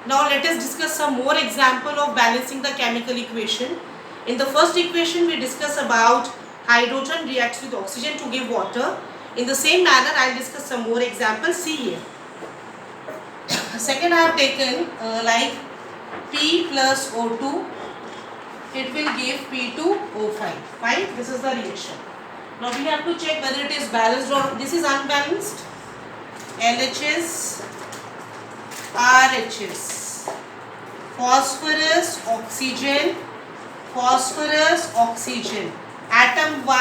Now let us discuss some more example of balancing the chemical equation. In the first equation we discuss about hydrogen reacts with oxygen to give water. In the same manner I will discuss some more examples. See here. Second I have taken like P plus O2, it will give P2O5. Fine, this is the reaction. Now we have to check whether it is balanced or this is unbalanced. LHS, RHS, phosphorus, oxygen, phosphorus, oxygen. Atom 1,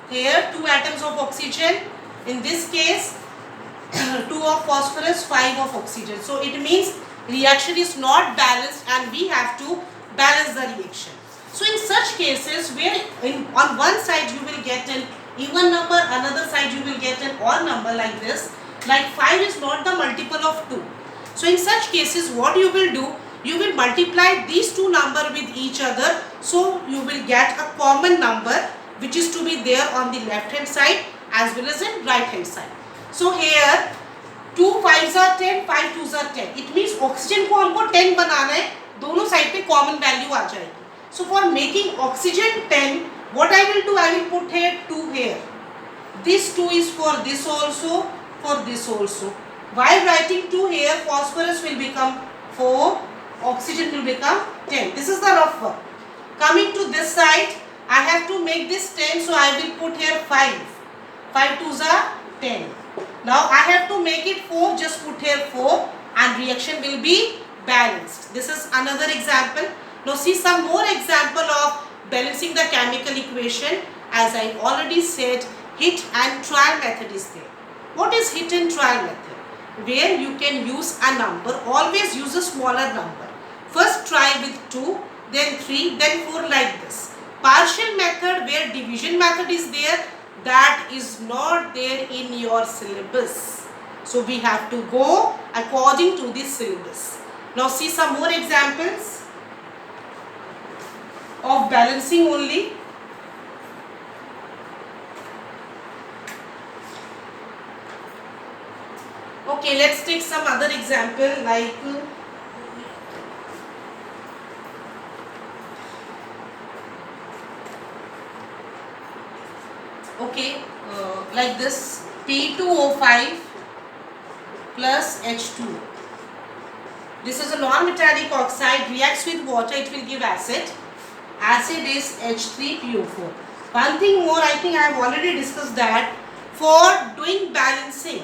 here 2 atoms of oxygen. In this case 2 of phosphorus, 5 of oxygen. So it means reaction is not balanced and we have to balance the reaction. So in such cases where on one side you will get an even number, another side you will get an odd number like this. Like 5 is not the multiple of 2. So in such cases what you will do, you will multiply these two numbers with each other. So you will get a common number which is to be there on the left hand side as well as in right hand side. So here 2 5s are 10, 5 2s are 10. It means oxygen को हमको 10 बनाना है, दोनों side पे common value आ जाएगी. So for making oxygen 10, what I will do, I will put here 2 here. This 2 is for this also, for this also. While writing 2 here, phosphorus will become 4, oxygen will become 10. This is the rough work. Coming to this side, I have to make this 10, so I will put here 5. 5 2s are 10. Now I have to make it 4, just put here 4 and reaction will be balanced. This is another example. Now see some more example of balancing the chemical equation. As I already said, hit and trial method is there. What is hit and trial method? Where you can use a number, always use a smaller number. First try with 2, then 3, then 4 like this. Partial method where division method is there, that is not there in your syllabus. So we have to go according to this syllabus. Now see some more examples of balancing only. Okay, let's take some other example like like this P2O5 plus H2. This is a non-metallic oxide, reacts with water, it will give acid. Acid is H3PO4. One thing more, I think I have already discussed that for doing balancing,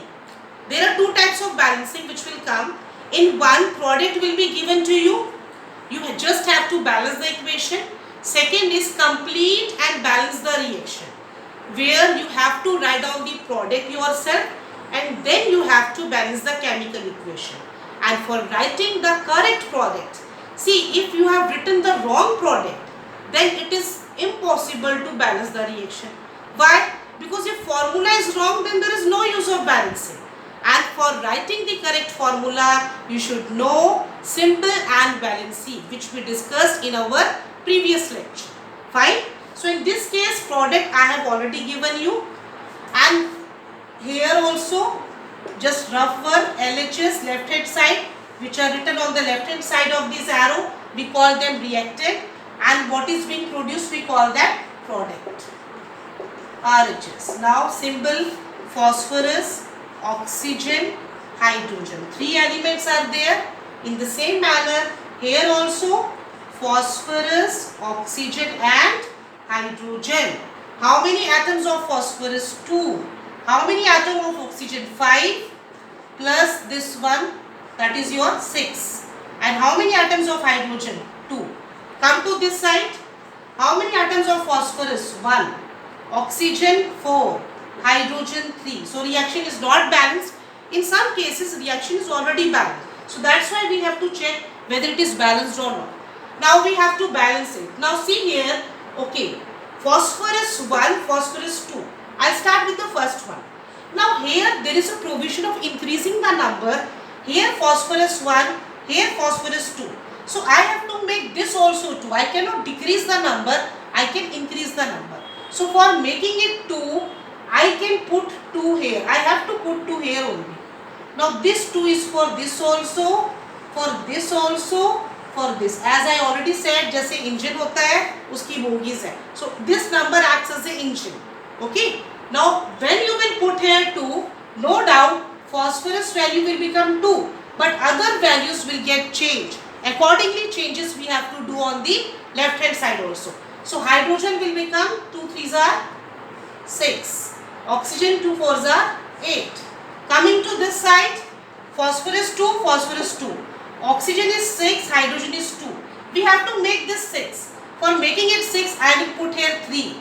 there are two types of balancing which will come. In one, product will be given to you. You just have to balance the equation. Second is complete and balance the reaction, where you have to write down the product yourself and then you have to balance the chemical equation. And for writing the correct product, see, if you have written the wrong product, then it is impossible to balance the reaction. Why? Because if formula is wrong, then there is no use of balancing. And for writing the correct formula, you should know simple and balancing, which we discussed in our previous lecture. Fine. So in this case, product I have already given you, and here also just rough work, LHS left hand side, which are written on the left hand side of this arrow, we call them reactant, and what is being produced we call that product, RHS. Now symbol phosphorus, oxygen, hydrogen, 3 elements are there. In the same manner here also phosphorus, oxygen and hydrogen. How many atoms of phosphorus? 2. How many atoms of oxygen? 5 plus this one, that is your 6. And how many atoms of hydrogen? 2. Come to this side. How many atoms of phosphorus? 1. Oxygen 4. Hydrogen 3. So reaction is not balanced. In some cases reaction is already balanced. So that's why we have to check whether it is balanced or not. Now we have to balance it. Now see here, okay, phosphorus 1, phosphorus 2. I'll start with the first one. Now here there is a provision of increasing the number. Here phosphorus 1, here phosphorus 2. So I have to make this also 2. I cannot decrease the number, I can increase the number. So for making it 2, I can put 2 here. I have to put 2 here only. Now this 2 is for this also, for this also, for this. As I already said, जैसे engine होता है उसकी bogies है. So this number acts as an engine. Okay. Now when you will put here 2, no doubt phosphorus value will become 2, but other values will get changed. Accordingly, changes we have to do on the left hand side also. So hydrogen will become 2 3s are 6. Oxygen 2 4s are 8. Coming to this side, phosphorus 2, phosphorus 2. Oxygen is 6, hydrogen is 2. We have to make this 6. For making it 6, I will put here 3.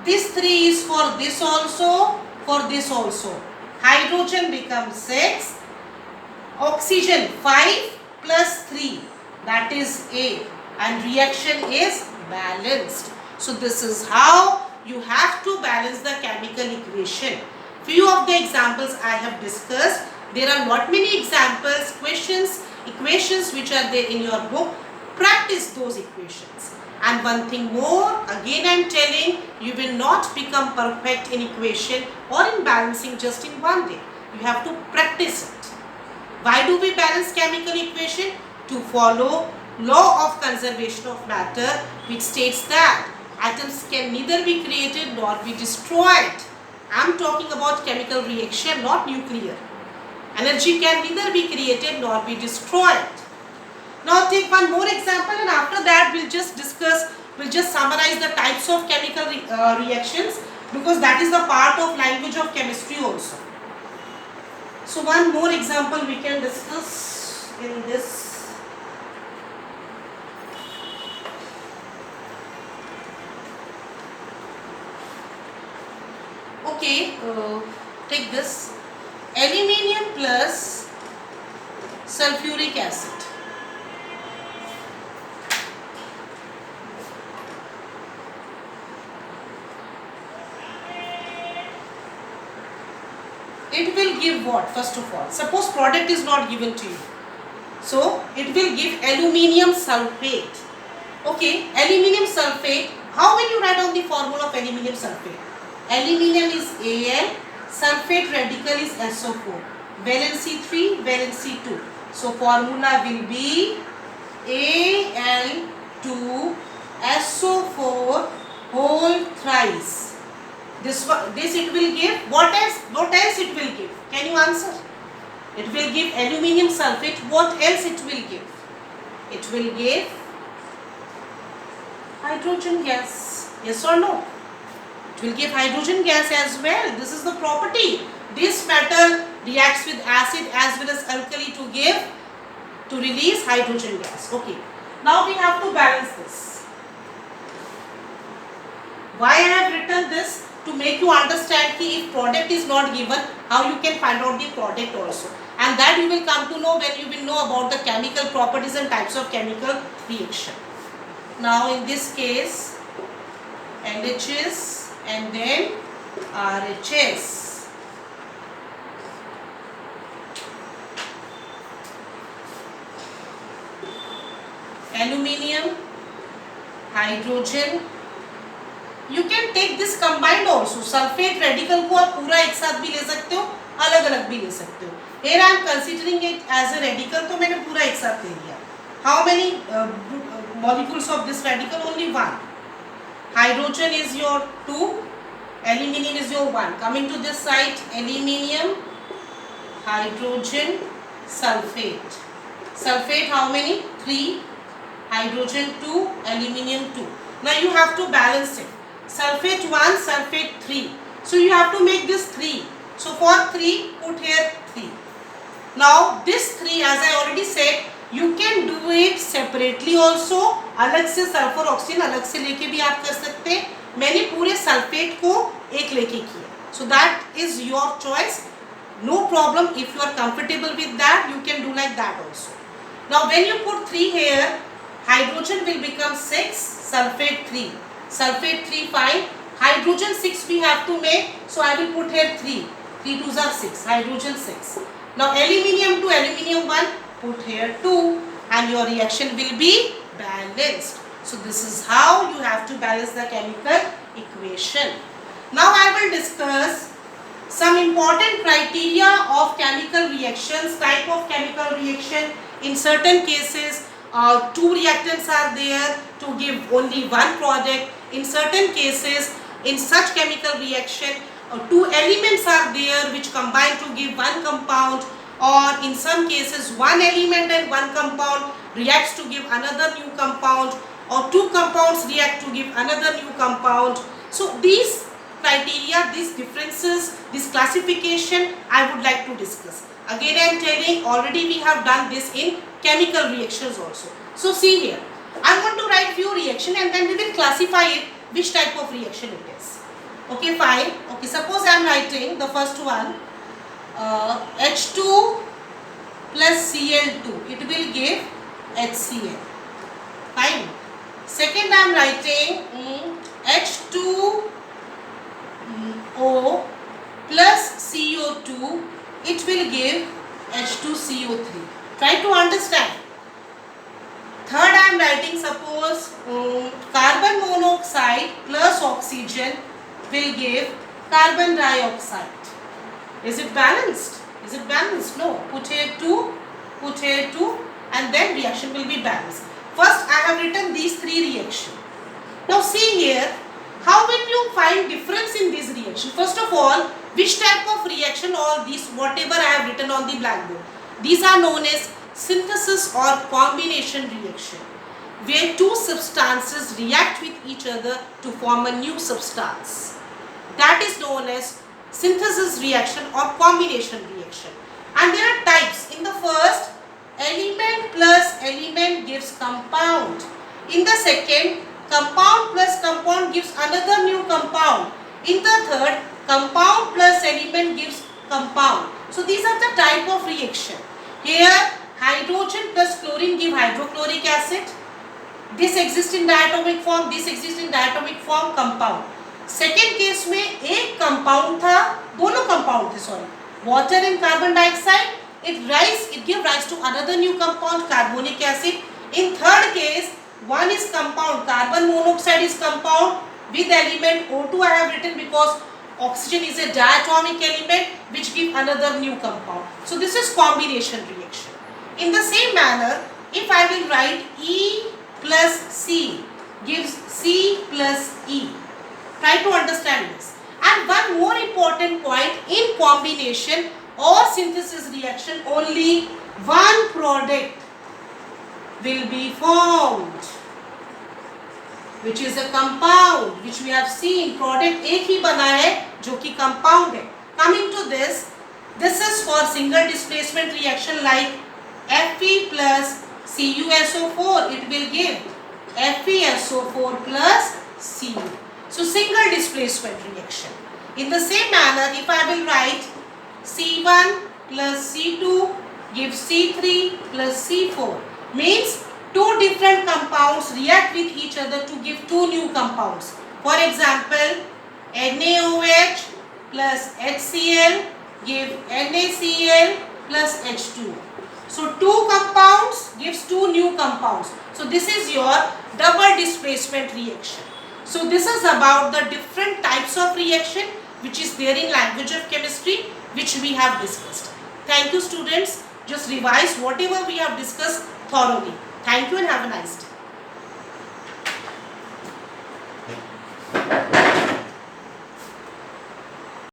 This 3 is for this also, for this also. Hydrogen becomes 6. Oxygen 5 plus 3, that is 8. And reaction is balanced. So this is how you have to balance the chemical equation. Few of the examples I have discussed. There are not many examples, questions, equations which are there in your book. Practice those equations. And one thing more, again I am telling, you will not become perfect in equation or in balancing just in one day. You have to practice it. Why do we balance chemical equation? To follow law of conservation of matter, which states that atoms can neither be created nor be destroyed. I am talking about chemical reaction, not nuclear. Energy can neither be created nor be destroyed. Now take one more example, and after that we'll just summarize the types of chemical reactions, because that is the part of language of chemistry also. So one more example we can discuss in this. Okay, take this. Aluminium plus sulfuric acid. It will give what? First of all, suppose product is not given to you. So it will give aluminium sulfate. Okay, aluminium sulfate. How will you write down the formula of aluminium sulfate? Aluminium is Al, sulfate radical is SO4. Valency 3, valency 2. So formula will be Al2SO4 whole thrice. This it will give. What else it will give? Can you answer? It will give aluminium sulfate. What else it will give? It will give hydrogen gas. Yes or no? It will give hydrogen gas as well. This is the property. This metal reacts with acid as well as alkali to release hydrogen gas. Okay. Now we have to balance this. Why I have written this? To make you understand that if product is not given, how you can find out the product also. And that you will come to know when you will know about the chemical properties and types of chemical reaction. Now in this case, LHS and then RHS. Aluminium, hydrogen. You can take this combined also. Sulfate radical को आप पूरा एक साथ भी ले सकते हो, अलग अलग भी ले सकते हो. Here I am considering it as a radical, तो मैंने पूरा एक साथ ले लिया. How many molecules of this radical? Only one. Hydrogen is your 2, aluminium is your 1. Coming to this side, aluminium, hydrogen, sulfate. Sulfate how many? 3, hydrogen 2, aluminium 2. Now you have to balance it. Sulfate 1, sulfate 3. So you have to make this 3. So for 3, put here 3. Now this 3, as I already said, you can do it separately also. अलग से sulphur oxygen अलग से लेके भी आप कर सकते हैं. मैंने पूरे सल्फेट को एक लेके किया. So that is your choice. No problem. If you are comfortable with that, you can do like that also. Now when you put 3 here, hydrogen will become 6, sulfate 3. Sulfate 3 5, hydrogen 6 we have to make, so I will put here 3. 3 2s are 6, hydrogen 6. Now aluminium to aluminium 1, put here 2, and your reaction will be balanced. So this is how you have to balance the chemical equation. Now I will discuss some important criteria of chemical reactions, type of chemical reaction, In certain cases, two reactants are there to give only one product. In certain cases, in such chemical reaction, two elements are there which combine to give one compound, or in some cases one element and one compound reacts to give another new compound, or two compounds react to give another new compound. So these criteria, these differences, this classification I would like to discuss. Again I am telling, already we have done this in chemical reactions also. So see here, I want to write few reaction and then we will classify it which type of reaction it is. Okay, fine. Okay, suppose I am writing the first one, H2 plus Cl2, it will give HCl. Fine. Second I am writing H2O plus CO2, it will give H2CO3. Try to understand. Third I am writing, suppose carbon monoxide plus oxygen will give carbon dioxide. Is it balanced? Is it balanced? No. Put here 2, put here 2, and then reaction will be balanced. First I have written these three reactions. Now see here, how will you find difference in this reaction? First of all, which type of reaction, all these whatever I have written on the blackboard, these are known as synthesis or combination reaction, where two substances react with each other to form a new substance. That is known as synthesis reaction or combination reaction. And there are types. In the first, element plus element gives compound. In the second, compound plus compound gives another new compound. In the third, compound plus element gives compound. So these are the type of reaction. Here, hydrogen plus chlorine give hydrochloric acid. This exists in diatomic form, this exists in diatomic form, compound. Second case में एक compound था, दोनों compound थे, sorry, water and carbon dioxide, it give rise to another new compound, carbonic acid. In third case, one is compound, carbon monoxide is compound with element O2 I have written because oxygen is a diatomic element which give another new compound. So this is combination reaction. In the same manner, if I will write E plus C gives C plus E. Try to understand this. And one more important point, in combination or synthesis reaction, only one product will be formed, which is a compound, which we have seen. Product एक ही बना है जो कि compound है. Coming to this, this is for single displacement reaction like Fe plus CuSO4. It will give FeSO4 plus Cu. So single displacement reaction. In the same manner, if I will write C1 plus C2 gives C3 plus C4, means two different compounds react with each other to give two new compounds. For example, NaOH plus HCl give NaCl plus H2. So two compounds gives two new compounds. So this is your double displacement reaction. So this is about the different types of reaction which is there in language of chemistry, which we have discussed. Thank you students. Just revise whatever we have discussed thoroughly. Thank you and have a nice day.